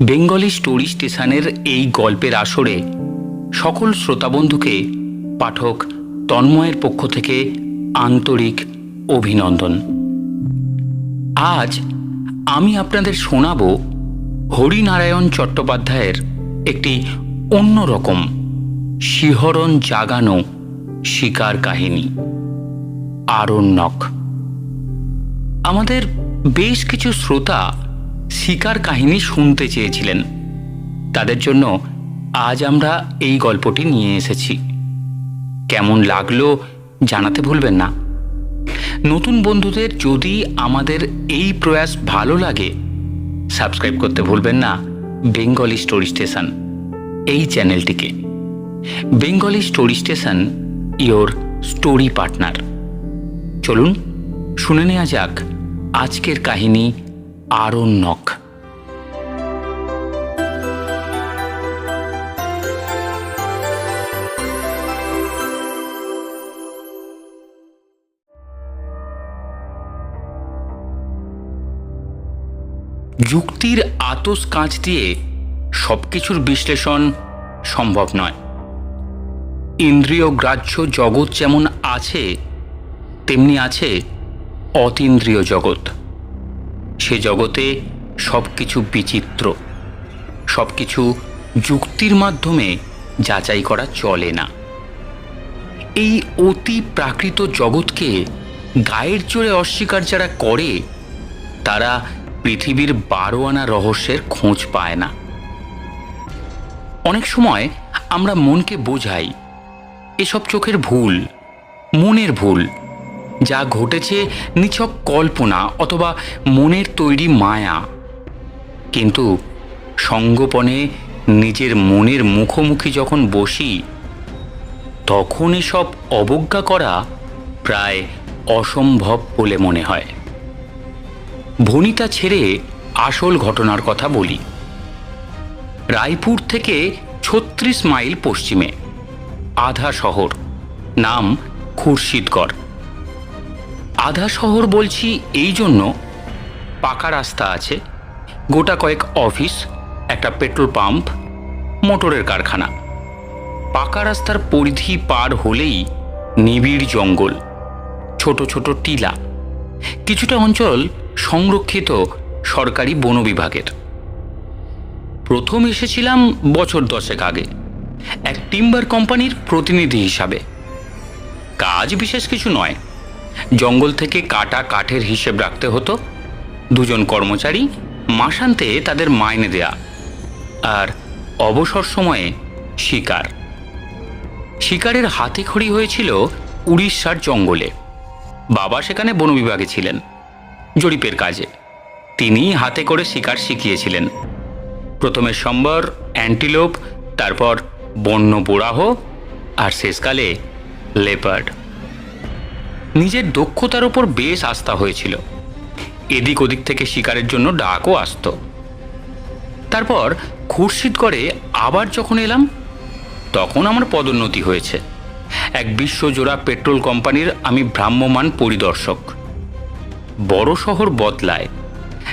Bengali story স্টেশনের এই গল্পের আসরে সকল শ্রোতাবন্ধুকে পাঠক তন্ময়ের পক্ষ থেকে আন্তরিক অভিনন্দন। আজ আমি আপনাদের শোনাব হরিনারায়ণ চট্টোপাধ্যায়ের একটি অন্যরকম শিহরণ জাগানো শিকার কাহিনী, আরণ্যক। আমাদের বেশ কিছু শ্রোতা শিকার কাহিনী শুনতে চেয়েছিলেন। তাদের জন্য আজ আমরা এই গল্পটি নিয়ে এসেছি। কেমন লাগলো জানাতে ভুলবেন না। নতুন বন্ধুদের যদি আমাদের এই প্রয়াস ভালো লাগে, সাবস্ক্রাইব করতে ভুলবেন না বেঙ্গলি স্টোরি স্টেশন এই চ্যানেলটিকে। Bengali story station, your story partner. চলুন শুনে নেওয়া যাক আজকের কাহিনী আরণ্যক। যুক্তির আতস কাঁচ দিয়ে সবকিছুর বিশ্লেষণ সম্ভব নয়। ইন্দ্রিয় গ্রাহ্য জগৎ যেমন আছে, তেমনি আছে অতীন্দ্রিয় জগৎ। সে জগতে সবকিছু বিচিত্র, সবকিছু যুক্তির মাধ্যমে যাচাই করা চলে না। এই অতি প্রাকৃত জগৎকে গায়ের জোরে অস্বীকার যারা করে, তারা পৃথিবীর 12 আনা রহস্যের খোঁজ পায় না। অনেক সময় আমরা মনকে বোঝাই এসব চোখের ভুল, মনের ভুল, যা ঘটেছে নিছক কল্পনা অথবা মনের তৈরি মায়া। কিন্তু সঙ্গোপনে নিজের মনের মুখোমুখি যখন বসি, তখন এসব অবজ্ঞা করা প্রায় অসম্ভব বলে মনে হয়। ভনিতা ছেড়ে আসল ঘটনার কথা বলি। রায়পুর থেকে 36 মাইল পশ্চিমে আধা শহর, নাম খুরশিদগড়। আধা শহর বলছি এই জন্য, পাকা রাস্তা আছে, গোটা কয়েক অফিস, একটা পেট্রোল পাম্প, মোটরের কারখানা। পাকা রাস্তার পরিধি পার হলেই নিবিড় জঙ্গল, ছোট ছোট টিলা। কিছুটা অঞ্চল সংরক্ষিত সরকারি বন বিভাগের। প্রথম এসেছিলাম বছর 10 আগে এক টিম্বার কোম্পানির প্রতিনিধি হিসাবে। কাজ বিশেষ কিছু নয়, জঙ্গল থেকে কাটা কাঠের হিসেব রাখতে হতো, 2 জন কর্মচারী, মাসান্তে তাদের মাইনে দেয়া, আর অবসর সময়ে শিকার। শিকারের হাতেখড়ি হয়েছিল উড়িষ্যার জঙ্গলে। বাবা সেখানে বন বিভাগে ছিলেন, জরিপের কাজে। তিনি হাতে করে শিকার শিখিয়েছিলেন। প্রথমে সম্বর, অ্যান্টিলোপ, তারপর বন্য বোরাহ, আর শেষকালে লেপার্ড। নিজের দক্ষতার ওপর বেশ আস্থা হয়েছিল। এদিক ওদিক থেকে শিকারের জন্য ডাকও আসত। তারপর খুরশিদগড়ে আবার যখন এলাম, তখন আমার পদোন্নতি হয়েছে। এক বিশ্বজোড়া পেট্রোল কোম্পানির আমি ভ্রাম্যমাণ পরিদর্শক। বড় শহর বদলায়,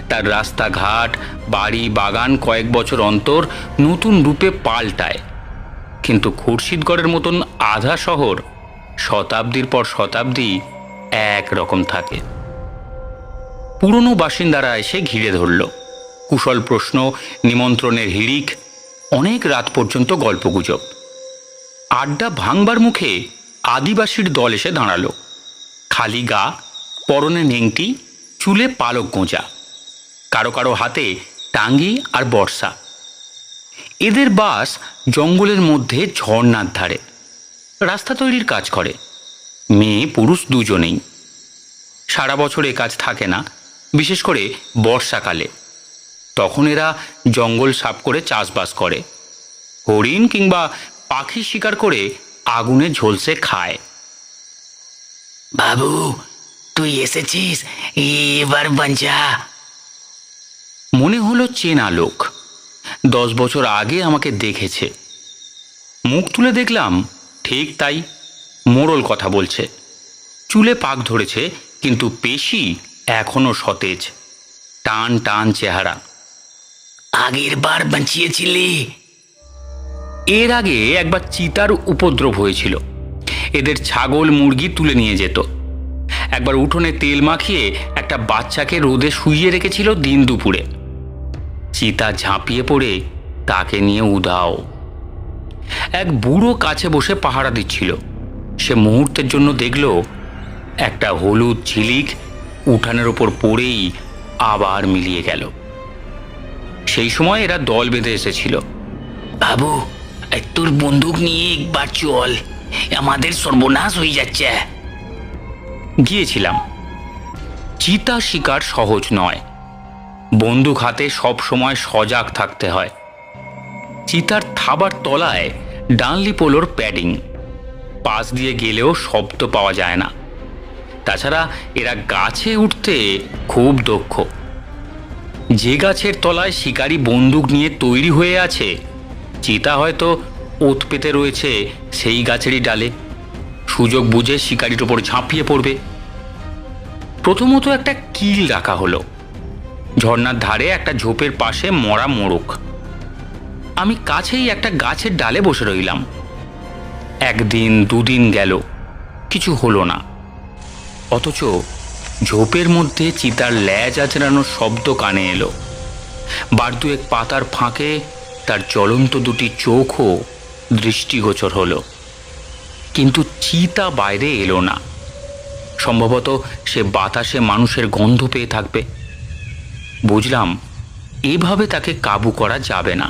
তার রাস্তাঘাট, বাড়ি, বাগান কয়েক বছর অন্তর নতুন রূপে পাল্টায়। কিন্তু খুরশিদগড়ের মতন আধা শহর শতাব্দীর পর শতাব্দী এক রকম থাকে। পুরনো বাসিন্দারা এসে ঘিরে ধরল। কুশল প্রশ্ন, নিমন্ত্রণের হিড়িক, অনেক রাত পর্যন্ত গল্পগুজব। আড্ডা ভাঙবার মুখে আদিবাসীর দল এসে দাঁড়ালো। খালি গা, পরনে নেংটি, চুলে পালক গোঁজা, কারো কারো হাতে টাঙ্গি আর বর্ষা। এদের বাস জঙ্গলের মধ্যে ঝর্ণার ধারে। রাস্তা তৈরির কাজ করে। মেয়ে পুরুষ দুজনেই। সারা বছর এ কাজ থাকে না, বিশেষ করে বর্ষাকালে। তখন এরা জঙ্গল সাফ করে চাষবাস করে, হরিণ কিংবা পাখি শিকার করে আগুনে ঝলসে খায়। বাবু, তুই এসেছিস, এবার বাঞ্চা। মনে হলো চেনা লোক। 10 বছর আগে আমাকে দেখেছে। মুখ তুলে দেখলাম, ঠিক তাই, মোড়ল কথা বলছে। চুলে পাক ধরেছে, কিন্তু পেশি এখনো সতেজ, টান টান চেহারা। আগের বার বাঁচিয়েছিলি? এর আগে একবার চিতার উপদ্রব হয়েছিল। এদের ছাগল মুরগি তুলে নিয়ে যেত। একবার উঠোনে তেল মাখিয়ে একটা বাচ্চাকে রোদে শুইয়ে রেখেছিল দিন দুপুরে। চিতা ঝাঁপিয়ে পড়ে তাকে নিয়ে উধাও। এক বুড়ো কাছে বসে পাহারা দিচ্ছিল। সে মুহূর্তের জন্য দেখল একটা হলুদ ঝিলিক উঠানের ওপর পড়েই আবার মিলিয়ে গেল। সেই সময় এরা দল বেঁধে এসেছিল। বাবু, তোর বন্দুক নিয়ে একবার চল, আমাদের সর্বনাশ হয়ে যাচ্ছে। গিয়েছিলাম। চিতা শিকার সহজ নয়। বন্দুক হাতে সব সময় সজাগ থাকতে হয়। চিতার থাবার তলায় ডানলি পোলোর প্যাডিং, পাশ দিয়ে গেলেও শব্দ পাওয়া যায় না। তাছাড়া এরা গাছে উঠতে খুব দক্ষ। যে গাছের তলায় শিকারী বন্দুক নিয়ে তৈরি হয়ে আছে, চিতা হয়তো ওত পেতে রয়েছে সেই গাছেরই ডালে। সুযোগ বুঝে শিকারির ওপর ঝাঁপিয়ে পড়বে। প্রথমত একটা কিল রাখা হলো। ঝর্ণার ধারে একটা ঝোপের পাশে মরা মোরগ। আমি কাছেই একটা গাছের ডালে বসে রইলাম। একদিন দুদিন গেল, কিছু হলো না। অথচ ঝোপের মধ্যে চিতার ল্যাজ আঁচড়ানোর শব্দ কানে এলো। বার দুয়েক পাতার ফাঁকে তার জ্বলন্ত দুটি চোখও দৃষ্টিগোচর হলো। কিন্তু চিতা বাইরে এলো না। সম্ভবত সে বাতাসে মানুষের গন্ধ পেয়ে থাকবে। বুঝলাম এভাবে তাকে কাবু করা যাবে না।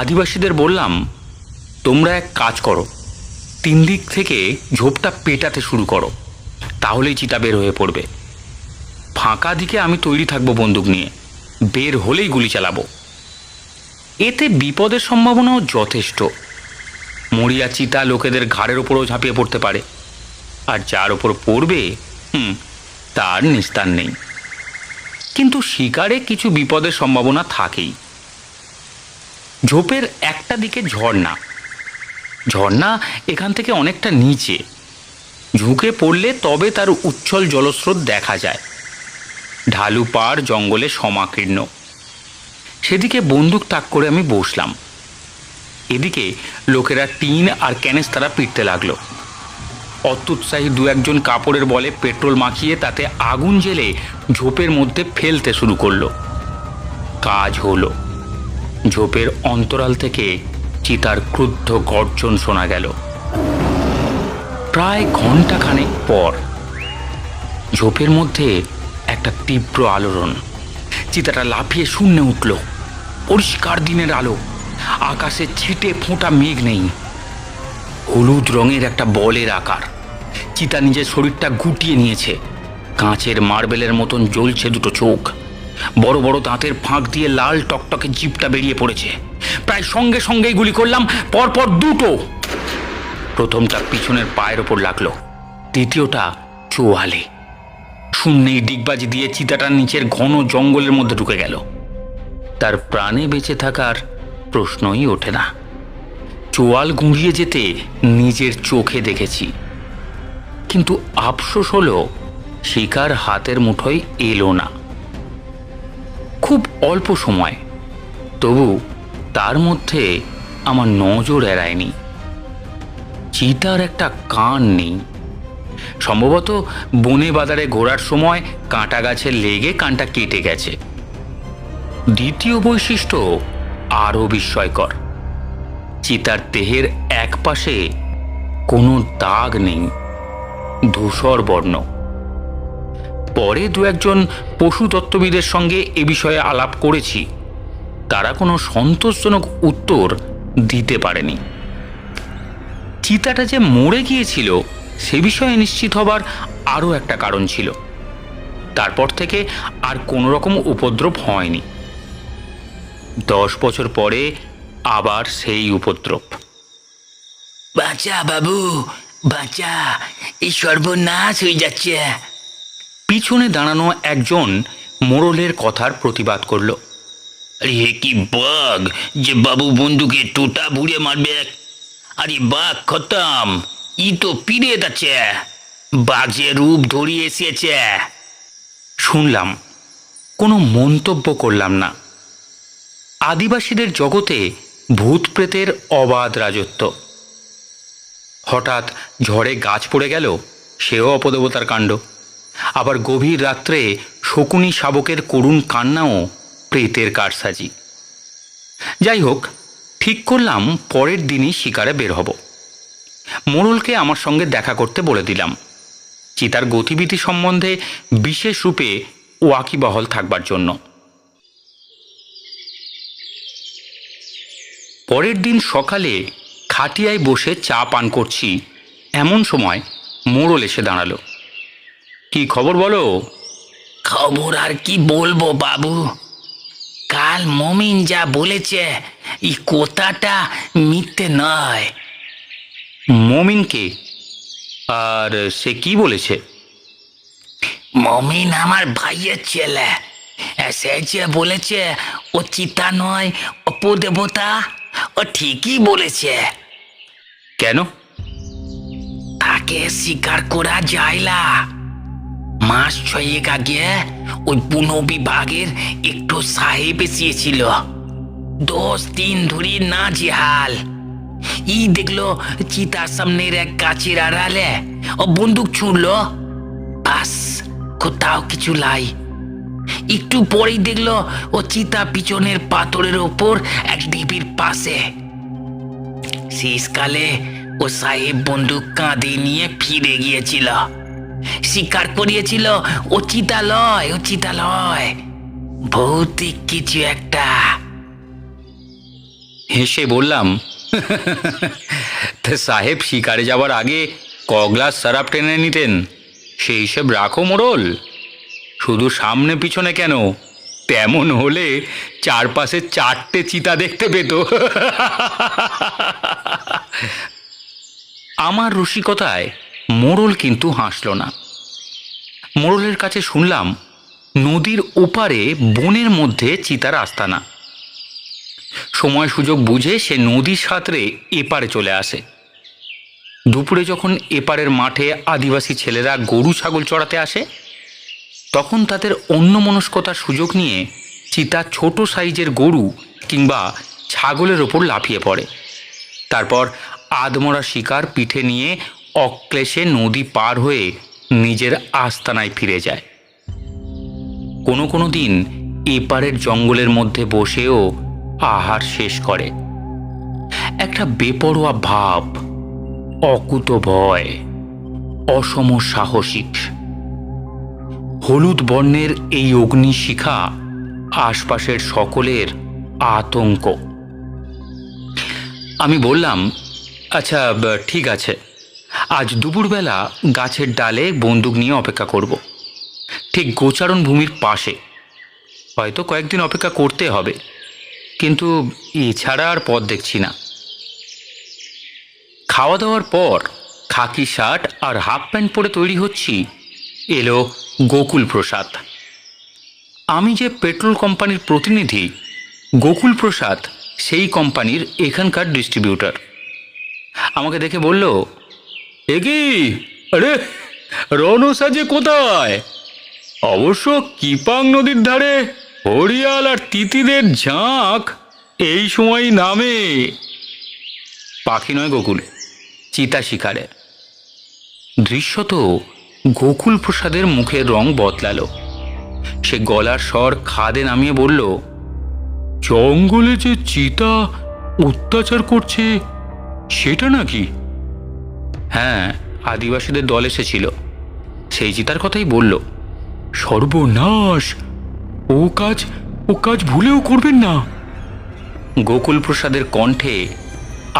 আদিবাসীদের বললাম, তোমরা এক কাজ করো, 3 দিক থেকে ঝোপটা পেটাতে শুরু করো, তাহলেই চিতা বের হয়ে পড়বে। ফাঁকা দিকে আমি তৈরি থাকবো বন্দুক নিয়ে, বের হলেই গুলি চালাবো। এতে বিপদের সম্ভাবনাও যথেষ্ট। মরিয়া চিতা লোকেদের ঘাড়ের ওপরও ঝাঁপিয়ে পড়তে পারে, আর যার ওপর পড়বে তার নিস্তার নেই। কিন্তু শিকারে কিছু বিপদের সম্ভাবনা থাকেই। ঝোপের একটা দিকে ঝর্ণা। ঝর্ণা এখান থেকে অনেকটা নিচে। ঝুঁকে পড়লে তবে তার উচ্ছল জলস্রোত দেখা যায়। ঢালু পাড় জঙ্গলে সমাকীর্ণ। সেদিকে বন্দুক তাক করে আমি বসলাম। এদিকে লোকেরা টিন আর ক্যানেস্তারা পিটতে লাগলো। অত্যুৎসাহী 2-1 কাপড়ের বলে পেট্রোল মাখিয়ে তাতে আগুন জ্বেলে ঝোপের মধ্যে ফেলতে শুরু করলো। কাজ হলো। ঝোপের অন্তরাল থেকে চিতার ক্রুদ্ধ গর্জন শোনা গেল। প্রায় ঘণ্টাখানেক পর ঝোপের মধ্যে একটা তীব্র আলোড়ন। চিতাটা লাফিয়ে শূন্যে উঠল। পরিষ্কার দিনের আলো, আকাশে ছিটে ফোঁটা মেঘ নেই। হলুদ রঙের একটা বলের আকার। চিতা নিজের শরীরটা গুটিয়ে নিয়েছে। কাঁচের মার্বেলের মতন জ্বলছে দুটো চোখ। বড় বড় দাঁতের ফাঁক দিয়ে লাল টকটকে জিভটা বেরিয়ে পড়েছে। প্রায় সঙ্গে সঙ্গেই গুলি করলাম, পরপর দুটো। প্রথমটা পিছনের পায়ের ওপর লাগলো, দ্বিতীয়টা চোয়ালে। শূন্যেই ডিগবাজি দিয়ে চিতাটার নিচের ঘন জঙ্গলের মধ্যে ঢুকে গেল। তার প্রাণে বেঁচে থাকার প্রশ্নই ওঠে না। চোয়াল গুঁড়িয়ে যেতে নিজের চোখে দেখেছি। কিন্তু আফসোস হলো শিকার হাতের মুঠোয় এলো না। খুব অল্প সময়, তবু তার মধ্যে আমার নজর এড়ায়নি। চিতার একটা কান নেই। সম্ভবত বনে বাজারে ঘোরার সময় কাঁটা গাছে লেগে কানটা কেটে গেছে। দ্বিতীয় বৈশিষ্ট্য আরও বিস্ময়কর। চিতার দেহের এক পাশে কোনো দাগ নেই, ধূসর বর্ণ। পরে 2-1 পশুতত্ত্ববিদের সঙ্গে এ বিষয়ে আলাপ করেছি। তারা কোনো সন্তোষজনক উত্তর দিতে পারেনি। চিতাটা যে মরে গিয়েছিল সে বিষয়ে নিশ্চিত হবার আরও একটা কারণ ছিল। তারপর থেকে আর কোনো রকম উপদ্রব হয়নি। 10 বছর পরে আবার সেই উপদ্রব। বাঁচা বাবু, বাঁচা, এই সর্বনাশ হয়ে যাচ্ছে। পিছনে দাঁড়ানো একজন মোড়লের কথার প্রতিবাদ করল। আরে কি বাঘ যে বাবু বন্দুকে টোটা ভুড়ে মারবে? আরে বাঘ খতম, ই তো পিড়ে যাচ্ছে, বাঘ যে রূপ ধরিয়ে এসেছে। শুনলাম, কোনো মন্তব্য করলাম না। আদিবাসীদের জগতে ভূত প্রেতের অবাধ রাজত্ব। হঠাৎ ঝড়ে গাছ পড়ে গেল, সেও অপদেবতার কাণ্ড। আবার গভীর রাত্রে শকুনি শাবকের করুণ কান্নাও প্রেতের কারসাজি। যাই হোক, ঠিক করলাম পরের দিনই শিকারে বের হব। মোড়লকে আমার সঙ্গে দেখা করতে বলে দিলাম, চিতার গতিবিধি সম্বন্ধে বিশেষ রূপে ওয়াকিবহাল থাকবার জন্য। পরের দিন সকালে খাটিয়ায় বসে চা পান করছি, এমন সময় মোড়ল এসে দাঁড়ালো। কি খবর বলো? খবর আর কি বলবো বাবু, কাল মমিন যা বলেছে এই কথাটা মিথ্যে নয়। মমিনকে? আর সে কি বলেছে? মমিন আমার ভাইয়ের ছেলে, সে যে বলেছে ও চিতা নয় অপদেবতা, ও ঠিকই বলেছে। কেন? তাকে স্বীকার করা যায় না। মাস 6 আগে ওই বন বিভাগের একটু সাহেব এসেছিল, 10 দিন ধরে না জেহাল। ই দেখলো চিতার সামনের এক গাছের আড়ালে ও বন্দুক ছুঁড়লো, বাস কোথাও কিছু লাই। একটু পরেই দেখলো ও চিতা পিছনের পাথরের ওপর এক ঢিবির পাশে। শেষকালে ও সাহেব বন্দুক কাঁধে নিয়ে ফিরে গিয়েছিল, স্বীকার করিয়েছিল ও চিতালয়, ও চিতালয়, ভৌতিক কিছু একটা। হেসে বললাম, তা সাহেব শিকারে যাওয়ার আগে ক গ্লাস শরাব টেনে নিতেন, সেই হিসেব রাখো মোড়ল। শুধু সামনে পিছনে কেন, তেমন হলে চারপাশে 4টে চিতা দেখতে পেত। আমার রসিকতায় মোড়ল কিন্তু হাসল না। মোড়লের কাছে শুনলাম নদীর ওপারে বনের মধ্যে চিতার আস্তানা। সময় সুযোগ বুঝে সে নদী সাঁতরে এপারে চলে আসে। দুপুরে যখন এপারের মাঠে আদিবাসী ছেলেরা গরু ছাগল চড়াতে আসে, তখন তাদের অন্যমনস্কতার সুযোগ নিয়ে চিতা ছোট সাইজের গরু কিংবা ছাগলের ওপর লাফিয়ে পড়ে। তারপর আধমরা শিকার পিঠে নিয়ে অক্লেশে নদী পার হয়ে নিজের আস্তানায় ফিরে যায়। কোনো কোনো দিন এপারের জঙ্গলের মধ্যে বসেও আহার শেষ করে। একটা বেপরোয়া ভাব, অকুত ভয়, অসম সাহসিক। হলুদ বর্ণের এই অগ্নিশিখা আশপাশের সকলের আতঙ্ক। আমি বললাম, আচ্ছা ঠিক আছে, আজ দুপুরবেলা গাছের ডালে বন্দুক নিয়ে অপেক্ষা করব, ঠিক গোচারণ ভূমির পাশে। হয়তো কয়েকদিন অপেক্ষা করতে হবে, কিন্তু এছাড়া আর পথ দেখছি না। খাওয়া দাওয়ার পর খাকি শার্ট আর হাফ প্যান্ট পরে তৈরি হচ্ছি, এলো গোকুল প্রসাদ। আমি যে পেট্রোল কোম্পানির প্রতিনিধি, গোকুল প্রসাদ সেই কোম্পানির এখানকার ডিস্ট্রিবিউটর। আমাকে দেখে বলল, এ কি, আরে রনসা যে কোথায়? অবশ্য কিপাং নদীর ধারে হরিয়াল আর তিতিদের ঝাঁক এই সময় নামে। পাখি নয় গোকুল, চিতা শিকারে। দৃশ্যত গোকুল প্রসাদের মুখের রং বদলালো। সে গলার স্বর খাদে নামিয়ে বলল, জঙ্গলে যে চিতা অত্যাচার করছে সেটা নাকি? হ্যাঁ, আদিবাসীদের দল এসেছিল, সেই চিতার কথাই বলল। সর্বনাশ, ও কাজ ভুলেও করবেন না। গোকুল প্রসাদের কণ্ঠে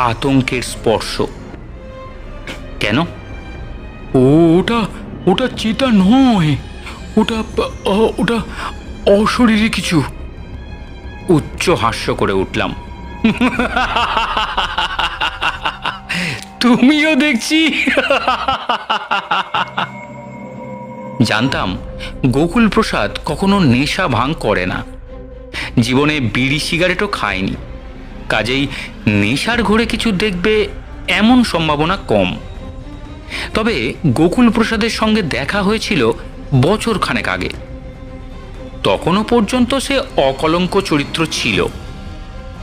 আতঙ্কের স্পর্শ। কেন? ওটা চিতা নয়, ওটা অশরীরী কিছু। উচ্চ হাস্য করে উঠলাম। তুমিও দেখছি। জানতাম গোকুল প্রসাদ কখনো নেশা ভাঙ করে না, জীবনে বিড়ি সিগারেটও খায়নি, কাজেই নেশার ঘোরে কিছু দেখবে এমন সম্ভাবনা কম। তবে গোকুল প্রসাদের সঙ্গে দেখা হয়েছিল বছর খানেক আগে। তখনও পর্যন্ত সে অকলঙ্ক চরিত্র ছিল,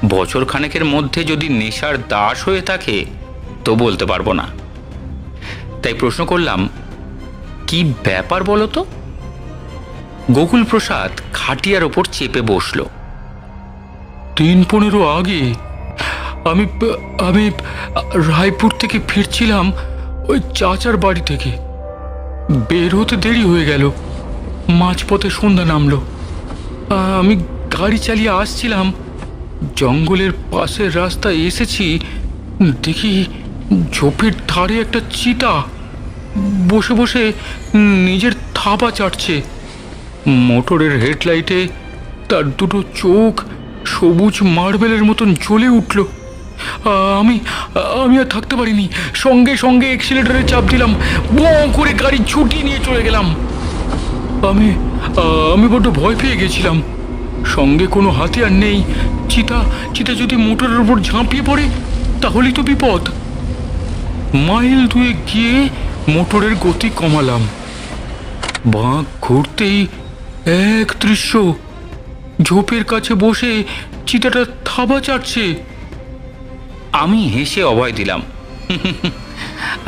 বছর খানেকের মধ্যে যদি নেশার দাস হয়ে থাকে তো বলতে পারবো না। তাই প্রশ্ন করলাম, কি ব্যাপার বলো তো? গোকুল প্রসাদ খাটিয়ার ওপর চেপে বসল। 3-15 আগে আমি আমি রায়পুর থেকে ফিরছিলাম, ওই চাচার বাড়ি থেকে। বের হতে দেরি হয়ে গেল, মাঝপথে সন্ধ্যা নামলো। আমি গাড়ি চালিয়ে আসছিলাম, জঙ্গলের পাশের রাস্তায় এসেছি, দেখি ঝোপের ধারে একটা চিতা বসে বসে নিজের থাবা চাটছে। মোটরের হেডলাইটে তার দুটো চোখ সবুজ মার্বেলের মতন জ্বলে উঠল। আমি আমি আর থাকতে পারিনি, সঙ্গে সঙ্গে এক্সিলেটারে চাপ দিলাম, বঁ করে গাড়ি ছুটিয়ে নিয়ে চলে গেলাম। আমি আমি বড্ড ভয় পেয়ে গেছিলাম। সঙ্গে কোনো হাতিয়ার নেই, চিতা চিতা যদি মোটরের উপর ঝাঁপিয়ে পড়ে তাহলেই তো বিপদ। মাইল 2 গিয়ে মোটরের গতি কমালাম। বাঁক ঘুরতেই এক দৃশ্য, ঝোপের কাছে বসে চিতাটা থাবা চাটছে। আমি হেসে অভয় দিলাম।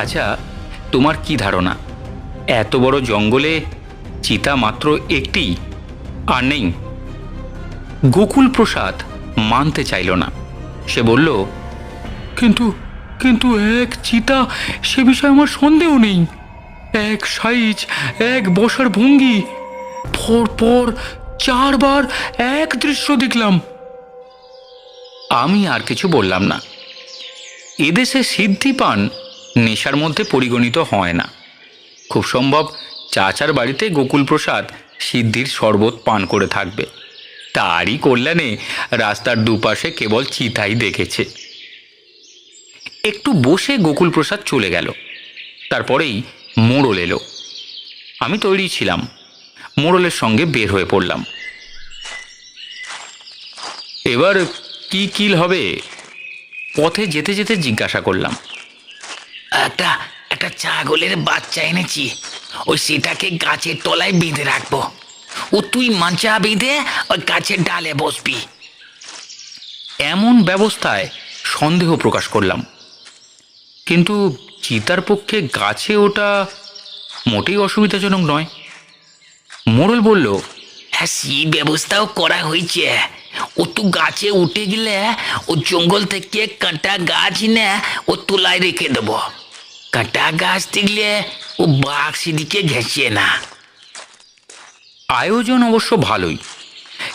আচ্ছা, তোমার কি ধারণা, এত বড় জঙ্গলে চিতা মাত্র একটি, আর নেই? গোকুল প্রসাদ মানতে চাইল না। সে বলল, কিন্তু কিন্তু এক চিতা, সে বিষয়ে আমার সন্দেহ নেই। এক সাইজ, এক বসার ভঙ্গি, পর পর 4 বার এক দৃশ্য দেখলাম। আমি আর কিছু বললাম না। এদেশে সিদ্ধি পান নেশার মধ্যে পরিগণিত হয় না। খুব সম্ভব চাচার বাড়িতে গোকুল প্রসাদ সিদ্ধির শরবত পান করে থাকবে। তারই কল্যাণে রাস্তার দুপাশে কেবল চিতাই দেখেছে। একটু বসে গোকুল প্রসাদ চলে গেল। তারপরেই মোড়ল এলো। আমি তৈরি ছিলাম, মোড়লের সঙ্গে বের হয়ে পড়লাম। এবার কি কিল হবে? পথে যেতে যেতে জিজ্ঞাসা করলাম। একটা একটা ছাগলের বাচ্চা এনেছি, ওই সেটাকে গাছের তলায় বেঁধে রাখবো। ও তুই মাঞ্চা বেঁধে ওই গাছের ডালে বসবি। এমন ব্যবস্থায় সন্দেহ প্রকাশ করলাম, কিন্তু চিতার পক্ষে গাছে ওটা মোটেই অসুবিধাজনক নয়। মোড়ল বলল, হ্যাঁ, সেই ব্যবস্থাও করা হয়েছে। ও তো গাছে উঠে গেলে ও জঙ্গল থেকে কাঁটা গাছ না ও তোলায় রেখে দেবো। কাঁটা গাছ দেখলে ও বাঘ সেদিকে ঘেঁষে না। আয়োজন অবশ্য ভালোই,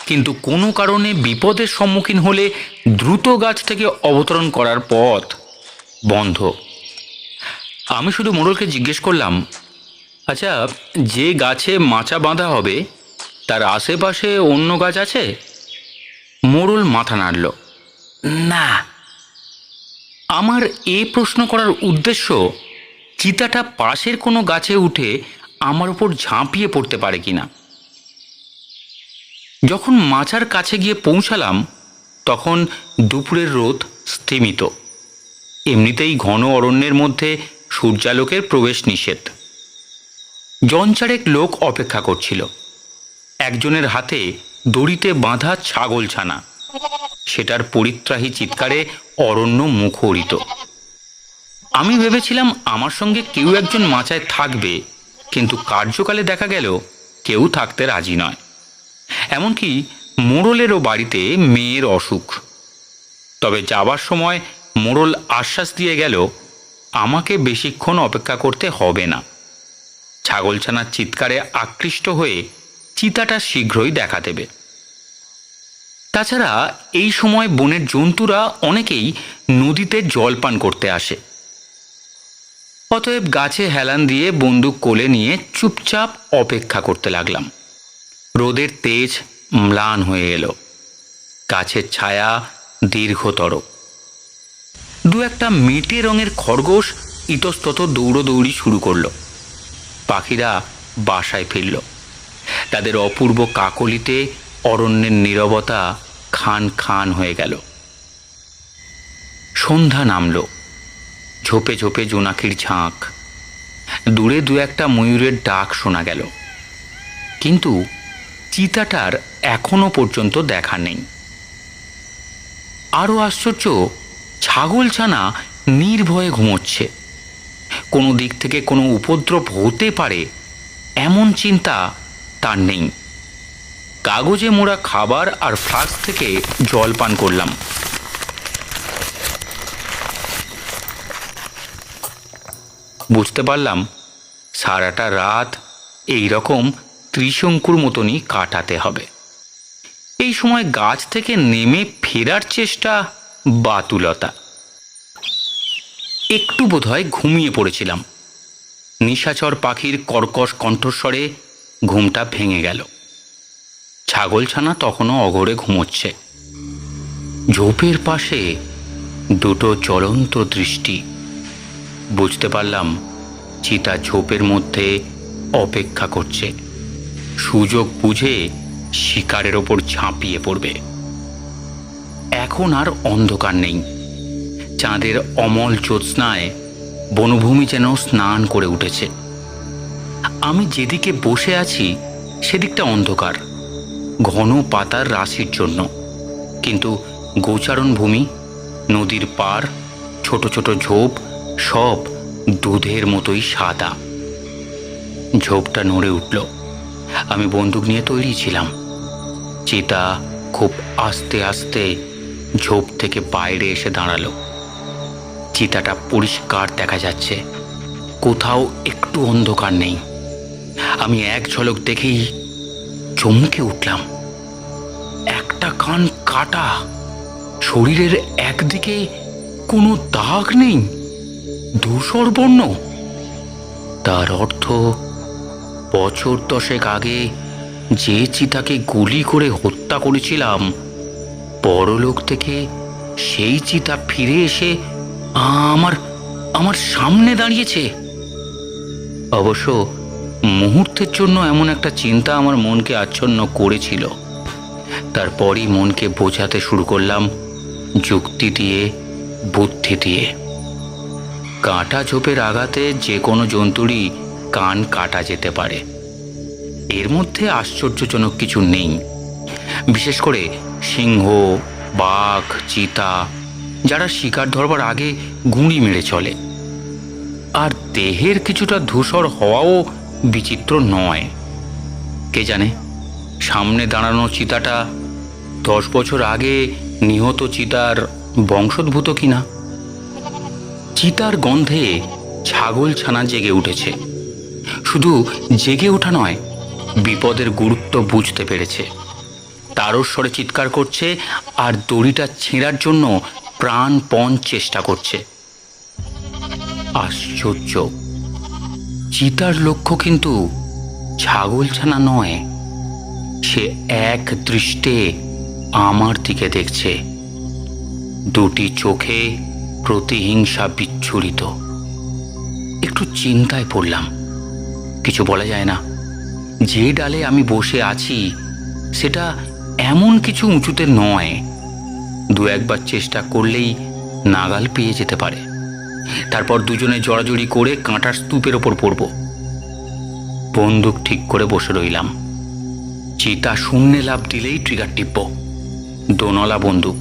কিন্তু কোনো কারণে বিপদের সম্মুখীন হলে দ্রুত গাছ থেকে অবতরণ করার পথ বন্ধ। আমি শুধু মোড়লকে জিজ্ঞেস করলাম, আচ্ছা, যে গাছে মাচা বাঁধা হবে তার আশেপাশে অন্য গাছ আছে? মোড়ল মাথা নাড়ল। না। আমার এ প্রশ্ন করার উদ্দেশ্য, চিতাটা পাশের কোনো গাছে উঠে আমার উপর ঝাঁপিয়ে পড়তে পারে কিনা। যখন মাচার কাছে গিয়ে পৌঁছালাম তখন দুপুরের রোদ স্থিমিত। এমনিতেই ঘন অরণ্যের মধ্যে সূর্যালোকের প্রবেশ নিষেধ। জনচারেক লোক অপেক্ষা করছিল। একজনের হাতে দড়িতে বাঁধা ছাগল ছানা, সেটার পরিত্রাহী চিৎকারে অরণ্য মুখরিত। আমি ভেবেছিলাম আমার সঙ্গে কেউ একজন মাচায় থাকবে, কিন্তু কার্যকালে দেখা গেল কেউ থাকতে রাজি নয়। এমনকি মোড়লেরও বাড়িতে মেয়ের অসুখ। তবে যাবার সময় মোড়ল আশ্বাস দিয়ে গেল, আমাকে বেশিক্ষণ অপেক্ষা করতে হবে না। ছাগলছানার চিৎকারে আকৃষ্ট হয়ে চিতাটা শীঘ্রই দেখা দেবে। তাছাড়া এই সময় বনের জন্তুরা অনেকেই নদীতে জল পান করতে আসে। অতএব গাছে হেলান দিয়ে বন্দুক কোলে নিয়ে চুপচাপ অপেক্ষা করতে লাগলাম। রোদের তেজ ম্লান হয়ে এলো, গাছের ছায়া দীর্ঘতর। দু একটা মেটে রঙের খরগোশ ইতস্তত দৌড়দৌড়ি শুরু করলো। পাখিরা বাসায় ফিরল। তাদের অপূর্ব কাকলিতে অরণ্যের নীরবতা খান খান হয়ে গেল। সন্ধ্যা নামল। ঝোপে ঝোপে জোনাকির ঝাঁক, দূরে দু একটা ময়ূরের ডাক শোনা গেল, কিন্তু চিতাটার এখনো পর্যন্ত দেখা নেই। আরও আশ্চর্য, ছাগলছানা নির্ভয়ে ঘুমোচ্ছে। কোনো দিক থেকে কোনো উপদ্রব হতে পারে এমন চিন্তা তার নেই। কাগজে মোড়া খাবার আর ফ্লাস্ক থেকে জল পান করলাম। বুঝতে পারলাম সারাটা রাত এই রকম ত্রিশঙ্কুর মতনই কাটাতে হবে। এই সময় গাছ থেকে নেমে ফেরার চেষ্টা বাতুলতা। একটু বোধহয় ঘুমিয়ে পড়েছিলাম। নিশাচর পাখির কর্কশ কণ্ঠস্বরে ঘুমটা ভেঙে গেল। ছাগলছানা তখনও অঘরে ঘুমোচ্ছে। ঝোপের পাশে দুটো জ্বলন্ত দৃষ্টি। বুঝতে পারলাম চিতা ঝোপের মধ্যে অপেক্ষা করছে, সুযোগ বুঝে শিকারের ওপর ঝাঁপিয়ে পড়বে। এখন আর অন্ধকার নেই। চাঁদের অমল জ্যোৎস্নায় বনভূমি যেন স্নান করে উঠেছে। আমি যেদিকে বসে আছি সেদিকটা অন্ধকার, ঘন পাতার রাশির জন্য, কিন্তু গোচারণ ভূমি, নদীর পার, ছোট ছোট ঝোপ সব দুধের মতোই সাদা। ঝোপটা নড়ে উঠল। আমি বন্দুক নিয়ে তৈরি ছিলাম। চিতা খুব আস্তে আস্তে ঝোপ থেকে বাইরে এসে দাঁড়ালো। চিতাটা পরিষ্কার দেখা যাচ্ছে, কোথাও একটু অন্ধকার নেই। আমি এক ঝলক দেখেই চমকে উঠলাম। একটা কান কাটা, শরীরের একদিকে কোনো দাগ নেই, ধূসর বর্ণ। তার অর্থ বছর 10 আগে যে চিতাকে গুলি করে হত্যা করেছিলাম, পরলোক থেকে সেই চিতা ফিরে এসে আমার সামনে দাঁড়িয়েছে। অবশ্য মুহূর্তের জন্য এমন একটা চিন্তা আমার মনকে আচ্ছন্ন করেছিল। তারপরই মনকে বোঝাতে শুরু করলাম যুক্তি দিয়ে, বুদ্ধি দিয়ে। কাঁটা ঝোপের আঘাতে যে কোনো জন্তুরই কান কাটা যেতে পারে, এর মধ্যে আশ্চর্যজনক কিছু নেই। বিশেষ করে সিংহ, বাঘ, চিতা, যারা শিকার ধরবার আগে গুঁড়ি মেরে চলে। আর দেহের কিছুটা ধূসর হওয়াও বিচিত্র নয়। কে জানে সামনে দাঁড়ানো চিতাটা 10 বছর আগে নিহত চিতার বংশোদ্ভূত কিনা। চিতার গন্ধে ছাগলছানা জেগে উঠেছে। শুধু জেগে ওঠা নয়, বিপদের গুরুত্ব বুঝতে পেরেছে। তারস্বরে চিৎকার করছে আর দড়িটা ছেঁড়ার জন্য প্রাণপণ চেষ্টা করছে। আশ্চর্য, চিতার লক্ষ্য কিন্তু ছাগলছানা নয়। সে এক দৃষ্টে আমার দিকে দেখছে, দুটি চোখে প্রতিহিংসা বিচ্ছুরিত। একটু চিন্তায় পড়লাম। কিছু বলা যায় না। যে ডালে আমি বসে আছি সেটা এমন কিছু উঁচুতে নয়, 2-1 চেষ্টা করলেই নাগাল পেয়ে যেতে পারে। তারপর দুজনে জড়াজড়ি করে কাঁটার স্তূপের ওপর পড়ব। বন্দুক ঠিক করে বসে রইলাম। চিতা শূন্যে লাফ দিলেই ট্রিগার টিপব। দোনলা বন্দুক,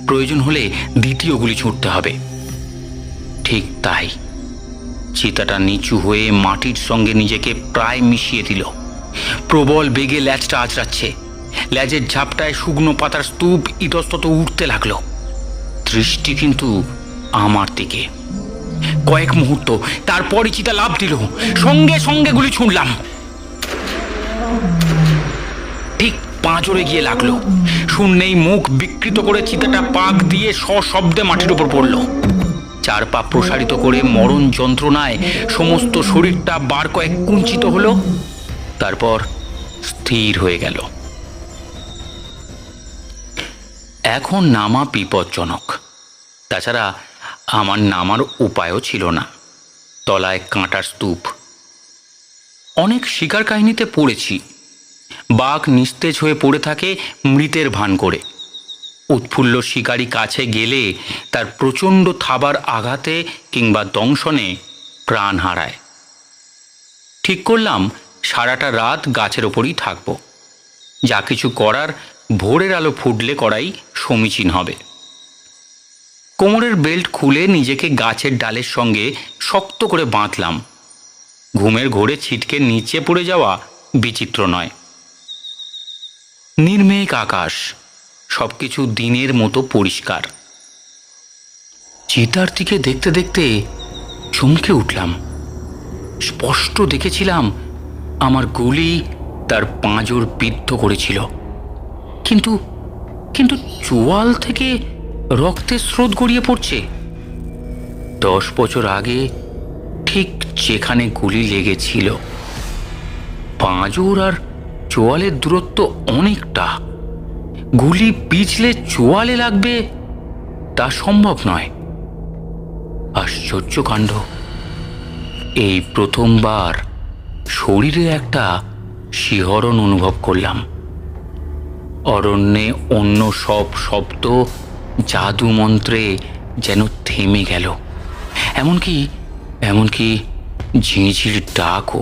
প্রয়োজন হলে দ্বিতীয় গুলি ছুটতে হবে। ঠিক তাই। চিতাটা নিচু হয়ে মাটির সঙ্গে নিজেকে প্রায় মিশিয়ে দিল। প্রবল বেগে ল্যাজটা আঁচড়াচ্ছে। ল্যাজের ঝাপটায় শুকনো পাতার স্তূপ ইতস্তত উঠতে লাগলো। দৃষ্টি কিন্তু আমার দিকে। কয়েক মুহূর্ত, তারপরই চিতা লাফ দিল। সঙ্গে সঙ্গে গুলি ছুঁড়লাম। ঠিক পাঁজরে গিয়ে লাগলো। শূন্যেই মুখ বিকৃত করে চিতাটা পাক দিয়ে সশব্দে মাটির উপর পড়ল। 4 পা প্রসারিত করে মরণ যন্ত্রণায় সমস্ত শরীরটা বার কয়েক কুঞ্চিত হলো, তারপর স্থির হয়ে গেল। এখন নামা বিপজ্জনক। তাছাড়া আমার নামার উপায়ও ছিল না। তলায় কাঁটার স্তূপ। অনেক শিকার কাহিনীতে পড়েছি, বাঘ নিস্তেজ হয়ে পড়ে থাকে মৃতের ভান করে। উৎফুল্ল শিকারী কাছে গেলে তার প্রচণ্ড থাবার আঘাতে কিংবা দংশনে প্রাণ হারায়। ঠিক করলাম সারাটা রাত গাছের ওপরই থাকব। যা কিছু করার ভোরের আলো ফুটলে করাই সমীচীন হবে। কোমরের বেল্ট খুলে নিজেকে গাছের ডালের সঙ্গে শক্ত করে বাঁধলাম। ঘুমের ঘোরে ছিটকে নিচে পড়ে যাওয়া বিচিত্র নয়। নির্মেঘ আকাশ, সবকিছু দিনের মতো পরিষ্কার। চিতার দিকে দেখতে দেখতে চমকে উঠলাম। স্পষ্ট দেখেছিলাম আমার গুলি তার পাঁজর বিদ্ধ করেছিল, কিন্তু কিন্তু চোয়াল থেকে রক্তের স্রোত গড়িয়ে পড়ছে। 10 বছর আগে ঠিক যেখানে গুলি লেগেছিল। পাঁজর আর চোয়ালের দূরত্ব অনেকটা। গুলি পিছলে চোয়ালে লাগবে তা সম্ভব নয়। আশ্চর্য কাণ্ড! এই প্রথমবার শরীরে একটা শিহরণ অনুভব করলাম। অরণ্যে অন্য সব শব্দ জাদু মন্ত্রে যেন থেমে গেল, এমনকি ঝিঁঝির ডাকও।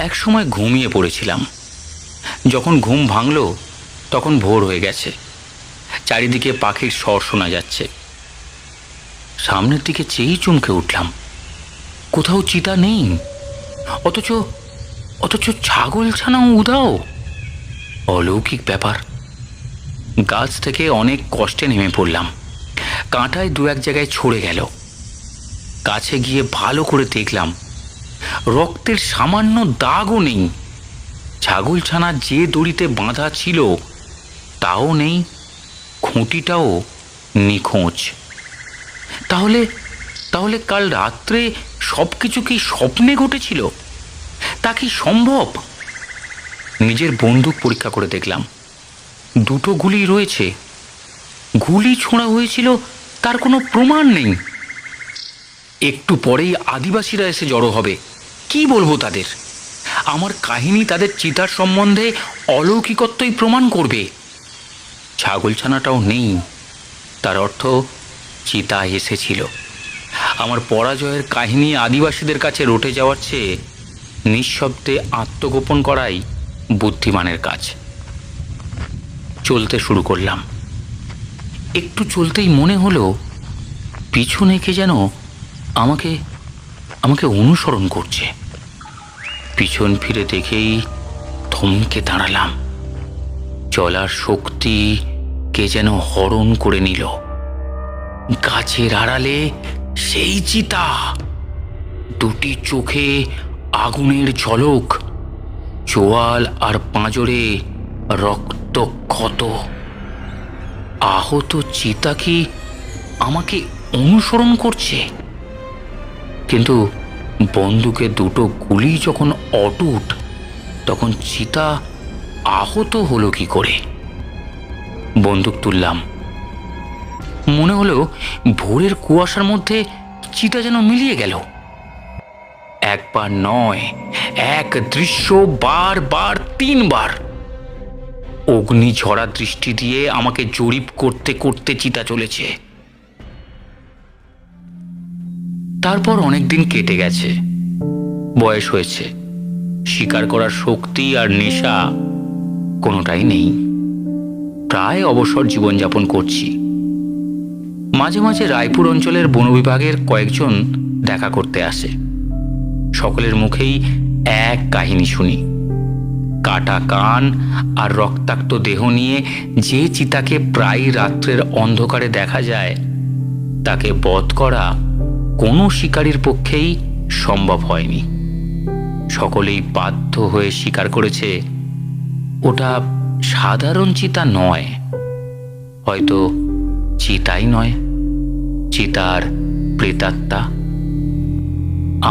একসময় ঘুমিয়ে পড়েছিলাম। যখন ঘুম ভাঙল তখন ভোর হয়ে গেছে। চারিদিকে পাখির স্বর শোনা যাচ্ছে। সামনের দিকে চেয়েই চমকে উঠলাম। কোথাও চিতা নেই, অথচ ছাগলছানাও উধাও। অলৌকিক ব্যাপার। গাছ থেকে অনেক কষ্টে নেমে পড়লাম। কাঁটায় 2-1 জায়গায় ছড়ে গেল। কাছে গিয়ে ভালো করে দেখলাম, রক্তের সামান্য দাগও নেই। ছাগলছানা যে দড়িতে বাঁধা ছিল তাও নেই, খুঁটিটাও নিখোঁজ। তাহলে কাল রাত্রে সবকিছু কি স্বপ্নে ঘটেছিল? তা কি সম্ভব? নিজের বন্দুক পরীক্ষা করে দেখলাম, 2টো গুলি রয়েছে। গুলি ছোঁড়া হয়েছিল তার কোনো প্রমাণ নেই। একটু পরেই আদিবাসীরা এসে জড়ো হবে। কি বলবো তাদের? আমার কাহিনী তাদের চিতার সম্বন্ধে অলৌকিকত্বই প্রমাণ করবে। ছাগলছানাটাও নেই, তার অর্থ চিতা এসেছিল। আমার পরাজয়ের কাহিনী আদিবাসীদের কাছে রটে যাওয়ার চেয়ে নিঃশব্দে আত্মগোপন করাই বুদ্ধিমানের কাজ। চলতে শুরু করলাম। একটু চলতেই মনে হলো পিছনে কে যেন আমাকে অনুসরণ করছে। পিছন ফিরে দেখেই থমকে দাঁড়ালাম। চলার শক্তি কে যেন হরণ করে নিল। গাছের আড়ালে সেই চিতা, 2টি চোখে আগুনের ঝলক, চোয়াল আর পাঁজরে রক্তক্ষত। আহত চিতা কি আমাকে অনুসরণ করছে? কিন্তু বন্দুকে 2টো গুলি যখন অটুট, তখন চিতা আহত হলো কি করে? বন্দুক তুললাম। মনে হলো ভোরের কুয়াশার মধ্যে চিতা যেন মিলিয়ে গেল। একবার নয়, এক দৃশ্য বারবার 3 বার। অগ্নি ঝরা দৃষ্টি দিয়ে আমাকে জরিপ করতে করতে চিতা চলেছে। তারপর অনেকদিন কেটে গেছে। বয়স হয়েছে। শিকার করার শক্তি আর নেশা কোনোটাই নেই। প্রায় অবসর জীবনযাপন করছি। মাঝে মাঝে রায়পুর অঞ্চলের বন বিভাগের কয়েকজন দেখা করতে আসে। সকলের মুখেই এক কাহিনী শুনি। কাটা কান আর রক্তাক্ত দেহ নিয়ে যে চিতাকে প্রায় রাত্রের অন্ধকারে দেখা যায়, তাকে বধ করা কোনো শিকারীর পক্ষেই সম্ভব হয়নি। সকলেই বাধ্য হয়ে স্বীকার করেছে ওটা সাধারণ চিতা নয়, হয়তো চিতাই নয়, চিতার প্রেতাত্মা।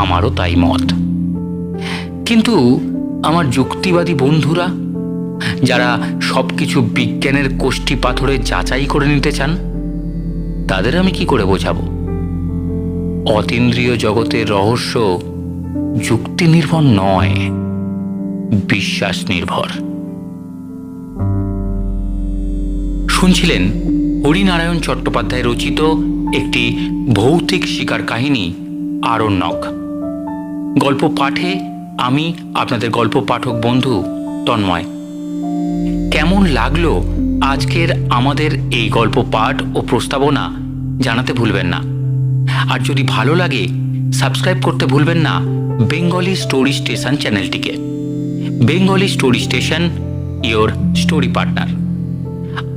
আমারও তাই মত। কিন্তু আমার যুক্তিবাদী বন্ধুরা, যারা সবকিছু বিজ্ঞানের কোষ্ঠী পাথরে যাচাই করে নিতে চান, তাদের আমি কি করে বোঝাবো? অতীন্দ্রিয় জগতের রহস্য যুক্তি নির্ভর নয়, বিশ্বাস নির্ভর। শুনছিলেন হরিনারায়ণ চট্টোপাধ্যায় রচিত একটি ভৌতিক শিকার কাহিনী আরণ্যক। গল্প পাঠে আমি আপনাদের গল্প পাঠক বন্ধু তন্ময়। কেমন লাগলো আজকের আমাদের এই গল্প পাঠ ও প্রস্তাবনা জানাতে ভুলবেন না। আর যদি ভালো লাগে সাবস্ক্রাইব করতে ভুলবেন না বেঙ্গলি স্টোরি স্টেশন চ্যানেলটিকে। Bengali story station, your story partner.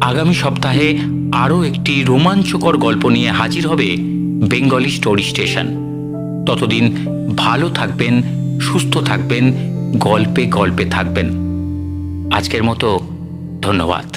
আগামী সপ্তাহে আরও একটি রোমাঞ্চকর গল্প নিয়ে হাজির হবে বেঙ্গলি স্টোরি স্টেশন। ততদিন ভালো থাকবেন, সুস্থ থাকবেন, গল্পে গল্পে থাকবেন। আজকের মতো ধন্যবাদ।